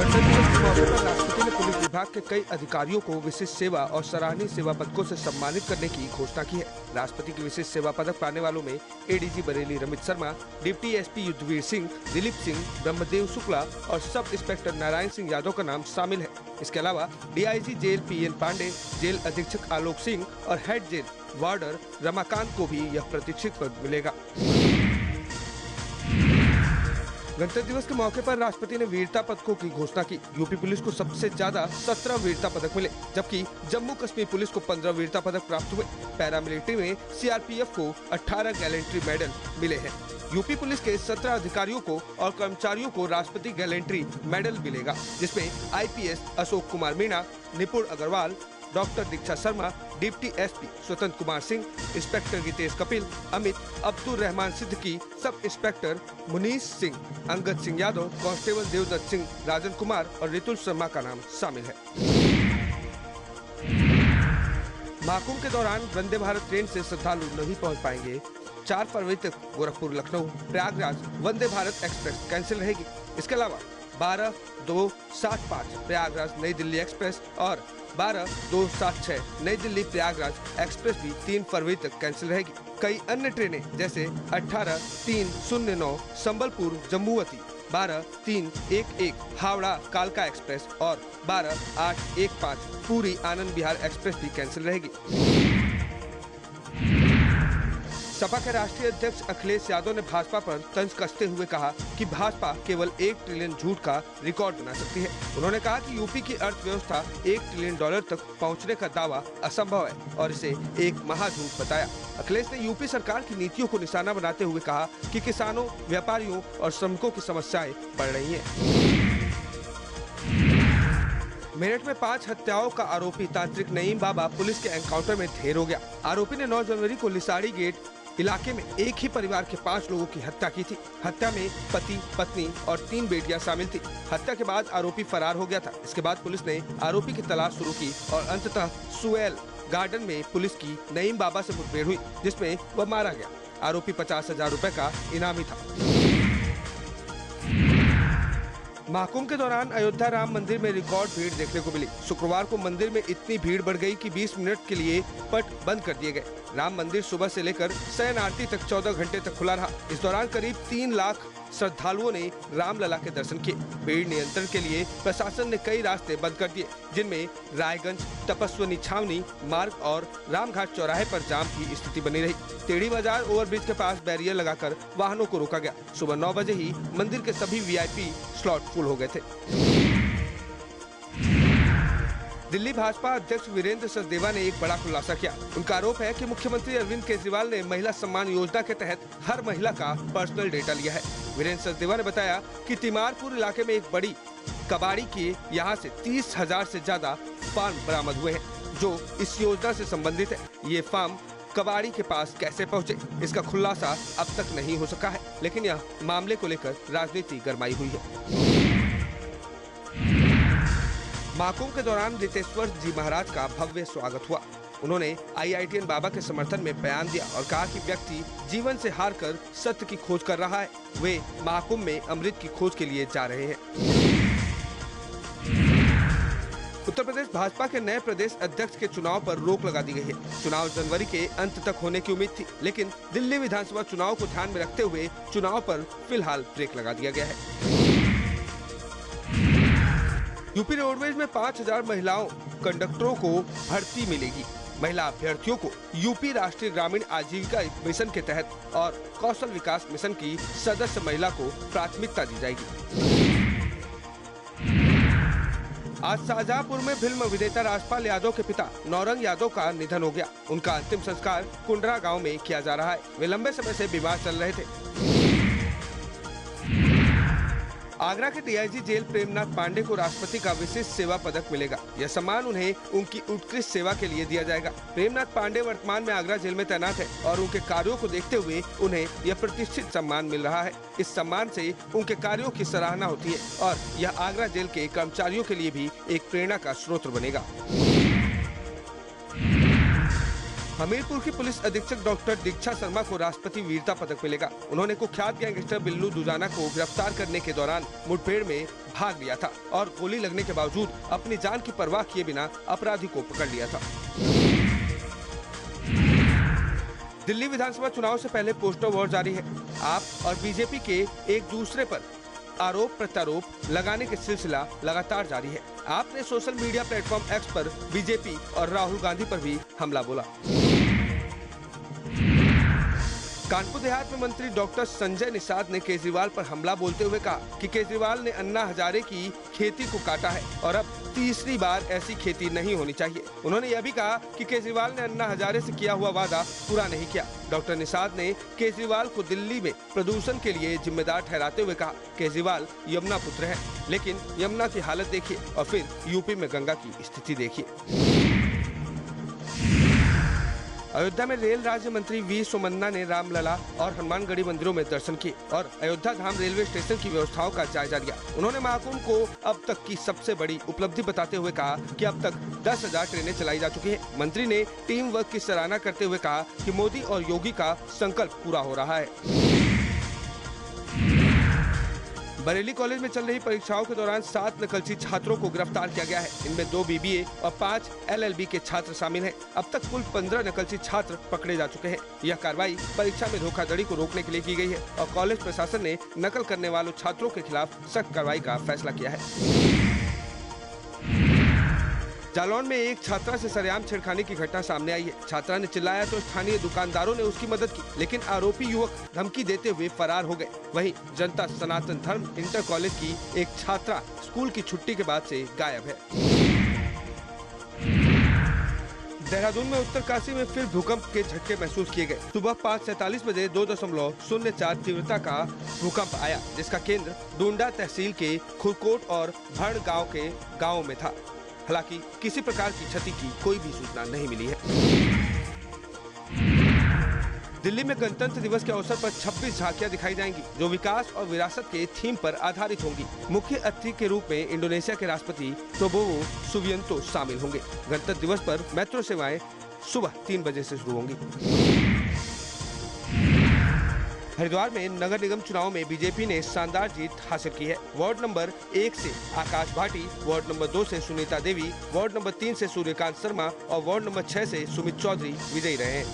गणतंत्र दिवस के मौके पर राष्ट्रपति ने पुलिस विभाग के कई अधिकारियों को विशिष्ट सेवा और सराहनीय सेवा पदकों से सम्मानित करने की घोषणा की है। राष्ट्रपति की विशिष्ट सेवा पदक पाने वालों में ADG Bareilly Ramit Sharma, deputy SP Yudhvir Singh, Dilip Singh, Brahmdev Shukla और सब इंस्पेक्टर नारायण सिंह यादव का नाम शामिल है। इसके अलावा DIG jail PN Pandey, jail अधीक्षक आलोक सिंह और हेड जेल वार्डर रमाकांत को भी यह प्रतीक्षित पद मिलेगा। गणतंत्र दिवस के मौके पर राष्ट्रपति ने वीरता पदकों की घोषणा की। यूपी पुलिस को सबसे ज्यादा 17 वीरता पदक मिले, जबकि जम्मू कश्मीर पुलिस को 15 वीरता पदक प्राप्त हुए। पैरामिलिट्री में सीआरपीएफ को 18 गैलेंट्री मेडल मिले हैं। यूपी पुलिस के 17 अधिकारियों को और कर्मचारियों को राष्ट्रपति गैलेंट्री मेडल मिलेगा, जिसमें IPS Ashok Kumar Meena, Nipun Agarwal, doctor Diksha Sharma, deputy SP Swatantra Kumar Singh, inspector Geetesh Kapil, Amit, Abdul Rahman Siddiqui, sub inspector Munish Singh, Angad Singh Yadav, constable Devdutt Singh, Rajan Kumar और रितुल शर्मा का नाम शामिल है। महाकुंभ के दौरान वंदे भारत ट्रेन से श्रद्धालु नहीं पहुंच पाएंगे। 4 फरवरी तक गोरखपुर, लखनऊ, प्रयागराज वंदे भारत एक्सप्रेस कैंसिल रहेगी। इसके अलावा 12-2-7-5 प्रयागराज नई दिल्ली एक्सप्रेस और 12-2-7-6 नई दिल्ली प्रयागराज एक्सप्रेस भी 3 फरवरी तक कैंसिल रहेगी। कई अन्य ट्रेनें जैसे 18-309 संबलपुर जम्मूवती, 12-311 हावड़ा कालका एक्सप्रेस और 12-815 पूरी आनंद विहार एक्सप्रेस भी कैंसिल रहेगी। सपा के राष्ट्रीय अध्यक्ष अखिलेश यादव ने भाजपा पर तंज कसते हुए कहा कि भाजपा केवल 1 ट्रिलियन झूठ का रिकॉर्ड बना सकती है। उन्होंने कहा कि यूपी की अर्थव्यवस्था $1 ट्रिलियन तक पहुंचने का दावा असंभव है और इसे एक महाझूठ बताया। अखिलेश ने यूपी सरकार की नीतियों को निशाना बनाते हुए कहा कि किसानों, व्यापारियों और श्रमिकों की समस्याएं बढ़ रही हैं। मेरठ में 5 हत्याओं का आरोपी तांत्रिक नईम बाबा पुलिस के एनकाउंटर में ढेर हो गया। आरोपी ने 9 जनवरी को लिसाड़ी गेट इलाके में एक ही परिवार के 5 लोगों की हत्या की थी। हत्या में पति, पत्नी और 3 बेटियां शामिल थी। हत्या के बाद आरोपी फरार हो गया था। इसके बाद पुलिस ने आरोपी की तलाश शुरू की और अंततः सुएल गार्डन में पुलिस की नईम बाबा से मुठभेड़ हुई, जिसमें वह मारा गया। आरोपी 50,000 रुपए का इनामी था। महाकुंभ के दौरान अयोध्या राम मंदिर में रिकॉर्ड भीड़ देखने को मिली। शुक्रवार को मंदिर में इतनी भीड़ बढ़ गई कि 20 मिनट के लिए पट बंद कर दिए गए। राम मंदिर सुबह से लेकर शयन आरती तक 14 घंटे तक खुला रहा। इस दौरान करीब 3 लाख श्रद्धालुओं ने रामलला के दर्शन किए। भीड़ नियंत्रण के लिए प्रशासन ने कई रास्ते बंद कर दिए, जिनमें रायगंज, तपस्वनी छावनी मार्ग और रामघाट चौराहे पर जाम की स्थिति बनी रही। टेढ़ी बाजार ओवरब्रिज के पास बैरियर लगाकर वाहनों को रोका गया। सुबह 9 बजे ही मंदिर के सभी वीआईपी स्लॉट फुल हो गए थे। दिल्ली भाजपा अध्यक्ष वीरेंद्र सचदेवा ने एक बड़ा खुलासा किया। उनका आरोप है कि मुख्यमंत्री अरविंद केजरीवाल ने महिला सम्मान योजना के तहत हर महिला का पर्सनल डेटा लिया है। वीरेंद्र सचदेवा ने बताया कि तिमारपुर इलाके में एक बड़ी कबाड़ी के यहां से 30,000 से ज्यादा फार्म बरामद हुए हैं, जो इस योजना से संबंधित है। ये फार्म कबाड़ी के पास कैसे पहुंचे, इसका खुलासा अब तक नहीं हो सका है, लेकिन यह मामले को लेकर राजनीति गरमाई हुई है। महाकुंभ के दौरान रितेश्वर जी महाराज का भव्य स्वागत हुआ। उन्होंने IITN बाबा के समर्थन में बयान दिया और कहा कि व्यक्ति जीवन से हारकर सत्य की खोज कर रहा है। वे महाकुंभ में अमृत की खोज के लिए जा रहे हैं। उत्तर प्रदेश भाजपा के नए प्रदेश अध्यक्ष के चुनाव पर रोक लगा दी गई है। चुनाव जनवरी के अंत तक होने की उम्मीद थी, लेकिन दिल्ली विधानसभा चुनाव को ध्यान में रखते हुए चुनाव पर फिलहाल ब्रेक लगा दिया गया है। यूपी रोडवेज में 5,000 महिलाओं कंडक्टरों को भर्ती मिलेगी। महिला अभ्यर्थियों को यूपी राष्ट्रीय ग्रामीण आजीविका मिशन के तहत और कौशल विकास मिशन की सदस्य महिला को प्राथमिकता दी जाएगी। आज शाहजहांपुर में फिल्म अभिनेता राजपाल यादव के पिता नौरंग यादव का निधन हो गया। उनका अंतिम संस्कार कुंडरा गांव में किया जा रहा है। वे लंबे समय से बीमार चल रहे थे। आगरा के डीआईजी जेल प्रेमनाथ पांडे को राष्ट्रपति का विशिष्ट सेवा पदक मिलेगा। यह सम्मान उन्हें उनकी उत्कृष्ट सेवा के लिए दिया जाएगा। प्रेमनाथ पांडे वर्तमान में आगरा जेल में तैनात है और उनके कार्यों को देखते हुए उन्हें यह प्रतिष्ठित सम्मान मिल रहा है। इस सम्मान से उनके कार्यों की सराहना होती है और यह आगरा जेल के कर्मचारियों के लिए भी एक प्रेरणा का स्रोत बनेगा। हमीरपुर की पुलिस अधीक्षक डॉक्टर दीक्षा शर्मा को राष्ट्रपति वीरता पदक मिलेगा। उन्होंने कुख्यात गैंगस्टर बिल्लू दुजाना को गिरफ्तार करने के दौरान मुठभेड़ में भाग लिया था और गोली लगने के बावजूद अपनी जान की परवाह किए बिना अपराधी को पकड़ लिया था। दिल्ली विधानसभा चुनाव से पहले पोस्टर वॉर जारी है। आप और बीजेपी के एक दूसरे पर आरोप प्रत्यारोप लगाने के सिलसिला लगातार जारी है। आपने सोशल मीडिया प्लेटफॉर्म एक्स पर बीजेपी और राहुल गांधी पर भी हमला बोला। कानपुर देहात में मंत्री डॉक्टर संजय निषाद ने केजरीवाल पर हमला बोलते हुए कहा कि केजरीवाल ने अन्ना हजारे की खेती को काटा है और अब तीसरी बार ऐसी खेती नहीं होनी चाहिए। उन्होंने यह भी कहा कि केजरीवाल ने अन्ना हजारे से किया हुआ वादा पूरा नहीं किया। डॉक्टर निषाद ने केजरीवाल को दिल्ली में प्रदूषण के लिए जिम्मेदार ठहराते हुए कहा, केजरीवाल यमुना पुत्र है, लेकिन यमुना की हालत देखिए और फिर यूपी में गंगा की स्थिति देखिए। अयोध्या में रेल राज्य मंत्री वी सोमन्ना ने रामलला और हनुमानगढ़ी मंदिरों में दर्शन किए और अयोध्या धाम रेलवे स्टेशन की व्यवस्थाओं का जायजा लिया। उन्होंने महाकुंभ को अब तक की सबसे बड़ी उपलब्धि बताते हुए कहा कि अब तक 10,000 ट्रेनें चलाई जा चुकी हैं। मंत्री ने टीम वर्क की सराहना करते हुए कहा कि मोदी और योगी का संकल्प पूरा हो रहा है। बरेली कॉलेज में चल रही परीक्षाओं के दौरान 7 नकलची छात्रों को गिरफ्तार किया गया है। इनमें 2 BBA और 5 LLB के छात्र शामिल हैं। अब तक कुल 15 नकलची छात्र पकड़े जा चुके हैं। यह कार्रवाई परीक्षा में धोखाधड़ी को रोकने के लिए की गई है और कॉलेज प्रशासन ने नकल करने वालों छात्रों के खिलाफ सख्त कार्रवाई का फैसला किया है। जालौन में एक छात्रा से सरेआम छेड़खानी की घटना सामने आई है। छात्रा ने चिल्लाया तो स्थानीय दुकानदारों ने उसकी मदद की, लेकिन आरोपी युवक धमकी देते हुए फरार हो गए। वहीं जनता सनातन धर्म इंटर कॉलेज की एक छात्रा स्कूल की छुट्टी के बाद से गायब है। देहरादून में उत्तरकाशी में फिर भूकंप के झटके महसूस किए गए। सुबह 5:47 बजे 2.04 तीव्रता का भूकंप आया, जिसका केंद्र डूंडा तहसील के खुरकोट और भड़ गांव के गाँव में था। हालांकि किसी प्रकार की क्षति की कोई भी सूचना नहीं मिली है। दिल्ली में गणतंत्र दिवस के अवसर पर 26 झांकियां दिखाई जाएंगी, जो विकास और विरासत के थीम पर आधारित होंगी। मुख्य अतिथि के रूप में इंडोनेशिया के राष्ट्रपति प्रबोवो सुबियांतो शामिल होंगे। गणतंत्र दिवस पर मेट्रो सेवाएं सुबह 3 बजे से शुरू होंगी। हरिद्वार में नगर निगम चुनाव में बीजेपी ने शानदार जीत हासिल की है। वार्ड नंबर 1 से आकाश भाटी, वार्ड नंबर 2 से सुनीता देवी, वार्ड नंबर 3 से सूर्यकांत शर्मा और वार्ड नंबर 6 से सुमित चौधरी विजयी रहे हैं।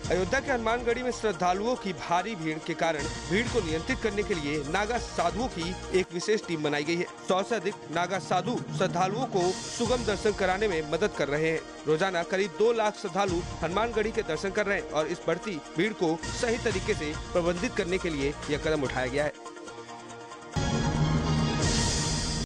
अयोध्या के हनुमानगढ़ी में श्रद्धालुओं की भारी भीड़ के कारण भीड़ को नियंत्रित करने के लिए नागा साधुओं की एक विशेष टीम बनाई गई है। 100 से अधिक नागा साधु श्रद्धालुओं को सुगम दर्शन कराने में मदद कर रहे हैं। रोजाना करीब 2 लाख श्रद्धालु हनुमानगढ़ी के दर्शन कर रहे हैं और इस बढ़ती भीड़ को सही तरीके से प्रबंधित करने के लिए यह कदम उठाया गया है।